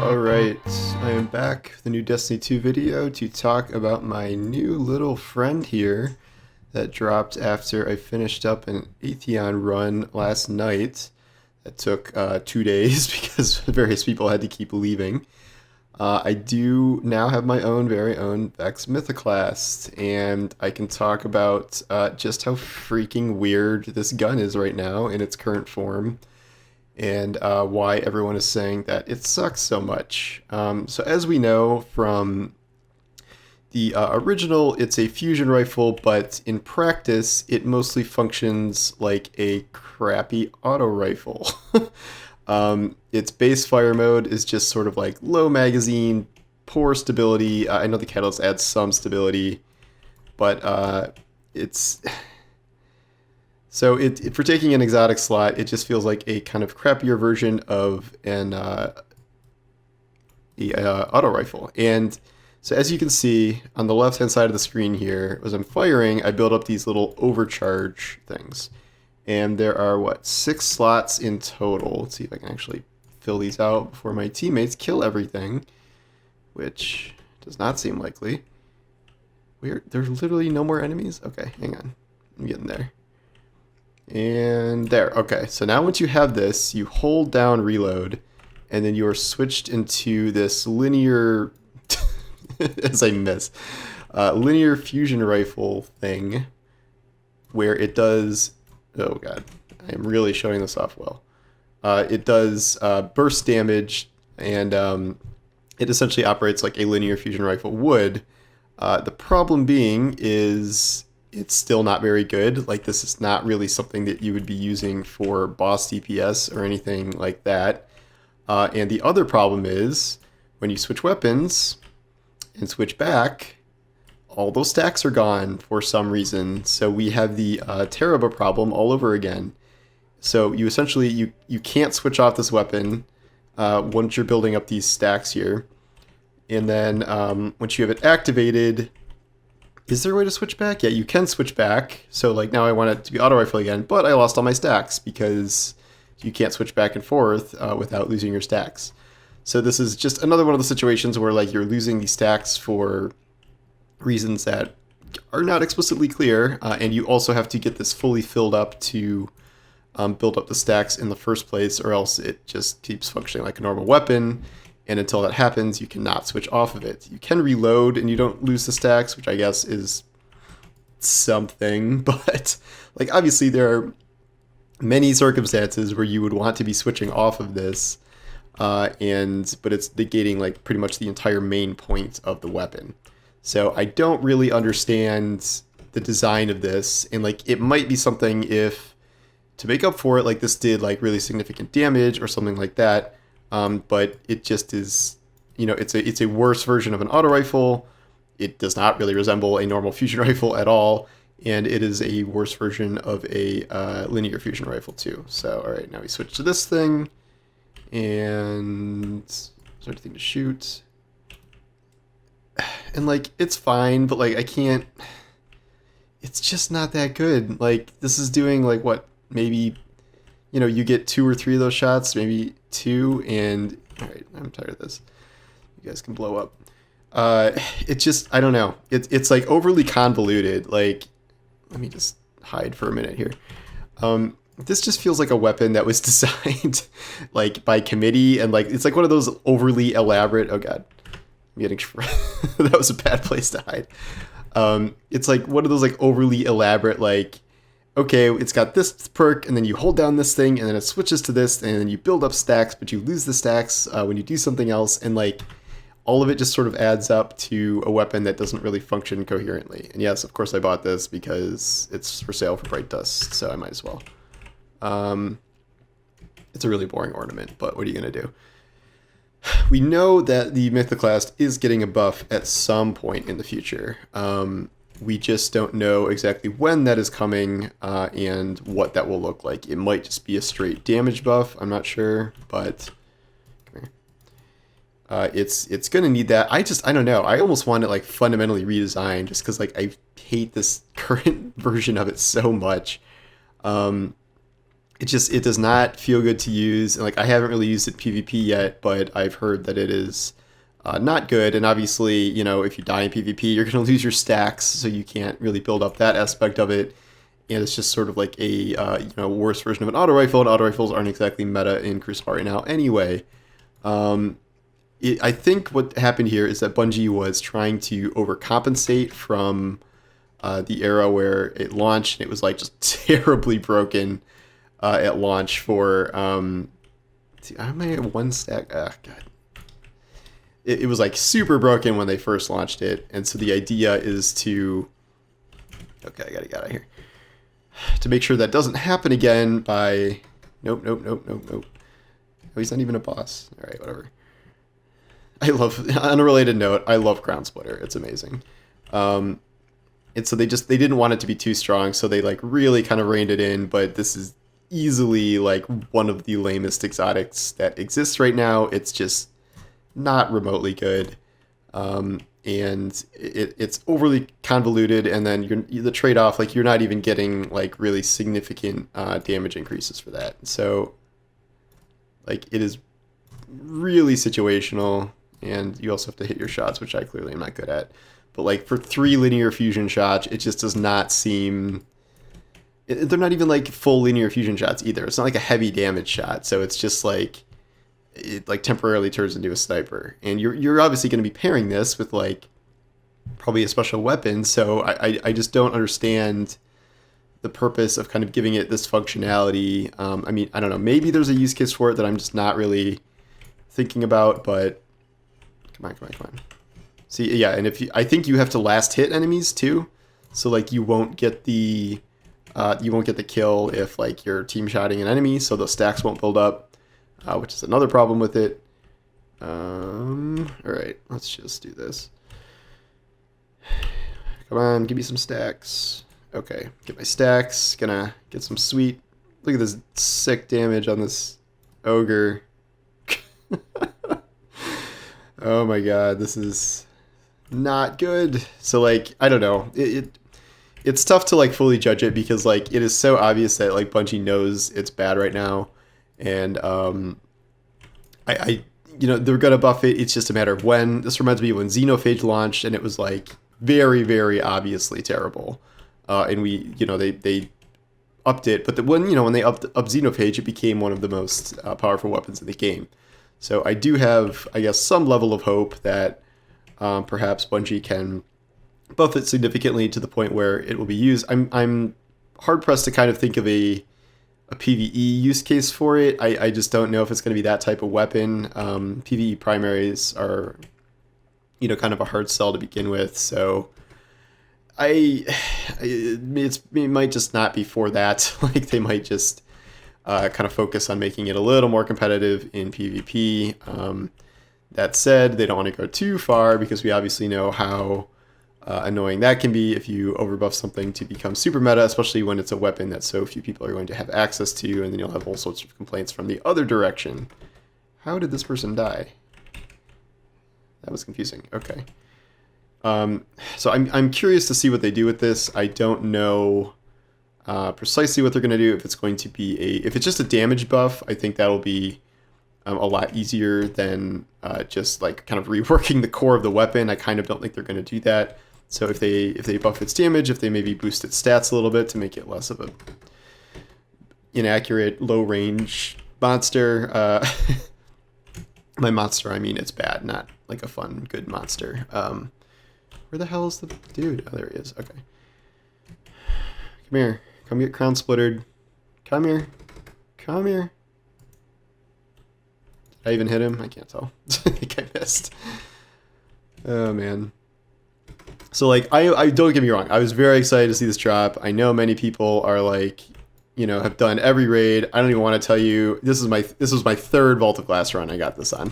Alright, I am back with a new Destiny 2 video to talk about my new little friend here that dropped after I finished up an Atheon run last night. That took 2 days because various people had to keep leaving. I do now have my own very own Vex Mythoclast, and I can talk about just how freaking weird this gun is right now in its current form, and why everyone is saying that it sucks so much. So as we know from the original, it's a fusion rifle, but in practice, it mostly functions like a crappy auto rifle. Its base fire mode is just sort of like low magazine, poor stability. I know the catalyst adds some stability, but it's for taking an exotic slot, it just feels like a kind of crappier version of an auto rifle. And so as you can see on the left hand side of the screen here, as I'm firing, I build up these little overcharge things. And there are, what, 6 slots in total. Let's see if I can actually fill these out before my teammates kill everything, which does not seem likely. Weird. There's literally no more enemies? Okay, hang on. I'm getting there. And there. Okay, so now once you have this, you hold down reload, and then you are switched into this linear, as I miss, linear fusion rifle thing, where it does... Oh god, I am really showing this off well. It does burst damage, and it essentially operates like a linear fusion rifle would. The problem being is it's still not very good. Like, this is not really something that you would be using for boss DPS or anything like that. And the other problem is when you switch weapons and switch back, all those stacks are gone for some reason. So we have the Teraba problem all over again. So you essentially, you can't switch off this weapon once you're building up these stacks here. And then once you have it activated, is there a way to switch back? Yeah, you can switch back. So like now I want it to be auto rifle again, but I lost all my stacks because you can't switch back and forth without losing your stacks. So this is just another one of the situations where like you're losing these stacks for reasons that are not explicitly clear, and you also have to get this fully filled up to build up the stacks in the first place, or else it just keeps functioning like a normal weapon, and until that happens, you cannot switch off of it. You can reload and you don't lose the stacks, which I guess is something, but like obviously there are many circumstances where you would want to be switching off of this, but it's negating like pretty much the entire main point of the weapon. So I don't really understand the design of this, and like it might be something if to make up for it, like this did like really significant damage or something like that. But it just is, it's a worse version of an auto rifle. It does not really resemble a normal fusion rifle at all, and it is a worse version of a linear fusion rifle too. So all right, now we switch to this thing, and is there anything to shoot? And like it's fine, but like I can't, it's just not that good. Like this is doing like what, maybe you get 2 or 3 of those shots, maybe 2, and all right, I'm tired of this. You guys can blow up. It just, I don't know, it's like overly convoluted. Like, let me just hide for a minute here. This just feels like a weapon that was designed like by committee, and like it's like one of those overly elaborate, oh god, that was a bad place to hide. It's like one of those like overly elaborate, like, okay, it's got this perk, and then you hold down this thing, and then it switches to this, and then you build up stacks, but you lose the stacks when you do something else, and like all of it just sort of adds up to a weapon that doesn't really function coherently. And yes, of course I bought this because it's for sale for Bright Dust, so I might as well. It's a really boring ornament, but what are you gonna do? We know that the Mythoclast is getting a buff at some point in the future. We just don't know exactly when that is coming and what that will look like. It might just be a straight damage buff, I'm not sure, but come here. It's going to need that. I don't know. I almost want it like fundamentally redesigned just because like I hate this current version of it so much. it does not feel good to use. And like I haven't really used it PvP yet, but I've heard that it is not good. And obviously, you know, if you die in PvP, you're going to lose your stacks, so you can't really build up that aspect of it. And it's just sort of like a you know, worse version of an auto rifle. And auto rifles aren't exactly meta in Crucible right now anyway. I think what happened here is that Bungie was trying to overcompensate from the era where it launched and it was like just terribly broken at launch for see, I may have one stack. Oh god, it was like super broken when they first launched it, and so the idea is to I gotta get out of here to make sure that doesn't happen again by nope. Oh, he's not even a boss. All right, whatever. I love, on a related note, I love Crown Splitter. It's amazing. And so they didn't want it to be too strong, so they like really kind of reined it in, but this is easily like one of the lamest exotics that exists right now. It's just not remotely good. And it's overly convoluted, and then the trade-off, like you're not even getting like really significant damage increases for that. So like it is really situational, and you also have to hit your shots, which I clearly am not good at. But like for 3 linear fusion shots, it just does not seem. They're not even like full linear fusion shots either. It's not like a heavy damage shot, so it's just like it like temporarily turns into a sniper. And you're obviously going to be pairing this with like probably a special weapon. So I just don't understand the purpose of kind of giving it this functionality. I mean, I don't know. Maybe there's a use case for it that I'm just not really thinking about, but come on. See, yeah, and I think you have to last hit enemies too, so like you won't get the kill if like you're team shotting an enemy, so the stacks won't build up, which is another problem with it. All right, let's just do this. Come on, give me some stacks. Okay, get my stacks. Gonna get some sweet. Look at this sick damage on this ogre. Oh my god, this is not good. So like, I don't know. It's tough to like fully judge it because like it is so obvious that like Bungie knows it's bad right now, and I you know, they're gonna buff it. It's just a matter of when. This reminds me of when Xenophage launched, and it was like very, very obviously terrible. And we, you know, they upped it, but when they upped Xenophage, it became one of the most powerful weapons in the game. So I do have, I guess, some level of hope that perhaps Bungie can buff it significantly to the point where it will be used. I'm hard pressed to kind of think of a PvE use case for it. I just don't know if it's going to be that type of weapon. PvE primaries are, you know, kind of a hard sell to begin with. So it might just not be for that. Like they might just kind of focus on making it a little more competitive in PvP. That said, they don't want to go too far because we obviously know how annoying that can be if you overbuff something to become super meta, especially when it's a weapon that so few people are going to have access to, and then you'll have all sorts of complaints from the other direction. How did this person die? That was confusing. Okay. So I'm curious to see what they do with this. I don't know precisely what they're going to do. If it's going to be if it's just a damage buff, I think that'll be a lot easier than just like kind of reworking the core of the weapon. I kind of don't think they're going to do that. So if they buff its damage, if they maybe boost its stats a little bit to make it less of a inaccurate low range monster. By monster, I mean it's bad, not like a fun, good monster. Where the hell is the dude? Oh, there he is. Okay. Come here. Come get crown splittered. Come here. Come here. Did I even hit him? I can't tell. I think I missed. Oh, man. So, like, I don't get me wrong. I was very excited to see this drop. I know many people are, like, you know, have done every raid. I don't even want to tell you. This was my third Vault-of-Glass run I got this on.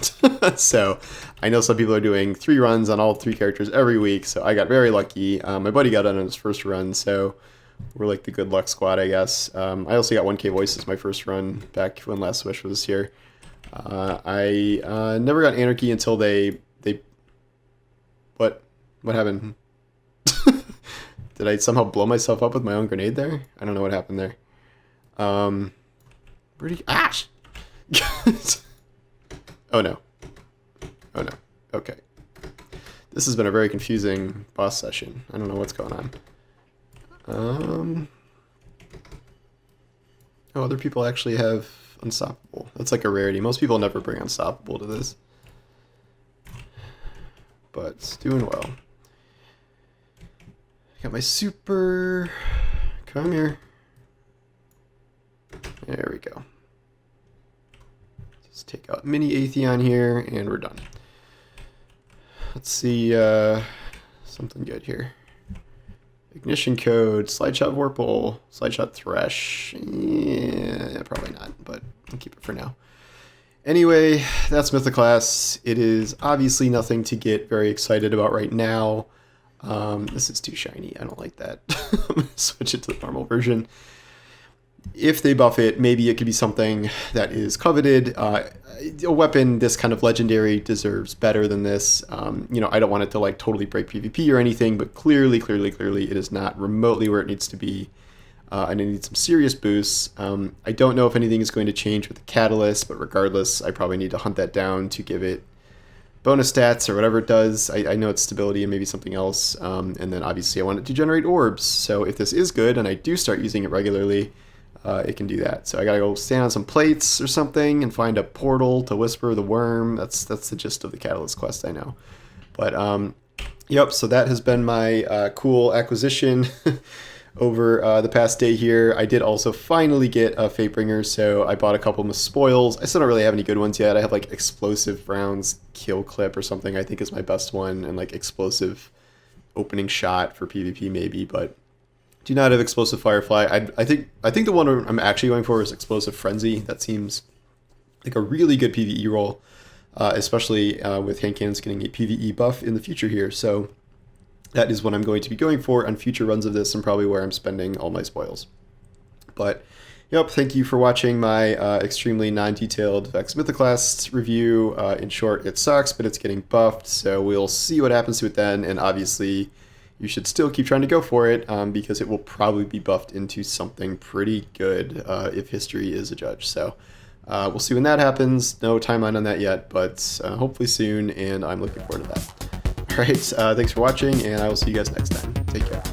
So I know some people are doing 3 runs on all 3 characters every week. So I got very lucky. My buddy got it on his first run. So we're like the good luck squad, I guess. I also got 1K Voices my first run back when Last Wish was here. I never got Anarchy until they what happened? Did I somehow blow myself up with my own grenade there? I don't know what happened there. Where'd he... Ash! Oh no. Oh no. Okay. This has been a very confusing boss session. I don't know what's going on. Oh, other people actually have Unstoppable. That's like a rarity. Most people never bring Unstoppable to this. But it's doing well. Got my super... Come here. There we go. Just take out mini Atheon here, and we're done. Let's see something good here. Ignition code, slideshot Vorpal, slideshot Thresh. Yeah, probably not, but I'll keep it for now. Anyway, that's Mythoclast. It is obviously nothing to get very excited about right now. This is too shiny. I don't like that. I'm going to switch it to the normal version. If they buff it, maybe it could be something that is coveted. A weapon this kind of legendary deserves better than this. You know, I don't want it to like totally break PvP or anything, but clearly it is not remotely where it needs to be. And it needs some serious boosts. I don't know if anything is going to change with the catalyst, but regardless, I probably need to hunt that down to give it bonus stats or whatever it does. I know it's stability and maybe something else. And then obviously I want it to generate orbs. So if this is good and I do start using it regularly, it can do that. So I gotta go stand on some plates or something and find a portal to whisper the worm. That's the gist of the catalyst quest, I know. But yep, so that has been my cool acquisition over the past day here. I did also finally get a Fatebringer, so I bought a couple of spoils. I still don't really have any good ones yet. I have like Explosive Rounds Kill Clip or something I think is my best one, and like Explosive Opening Shot for PvP maybe, but do not have Explosive Firefly. I think the one I'm actually going for is Explosive Frenzy. That seems like a really good PvE role, especially with hand cannons getting a PvE buff in the future here. So that is what I'm going to be going for on future runs of this, and probably where I'm spending all my spoils. But yep, thank you for watching my extremely non-detailed Vex Mythoclast review. In short, it sucks, but it's getting buffed, so we'll see what happens to it then, and obviously you should still keep trying to go for it, because it will probably be buffed into something pretty good if history is a judge. So we'll see when that happens. No timeline on that yet, but hopefully soon, and I'm looking forward to that. All right, thanks for watching, and I will see you guys next time. Take care.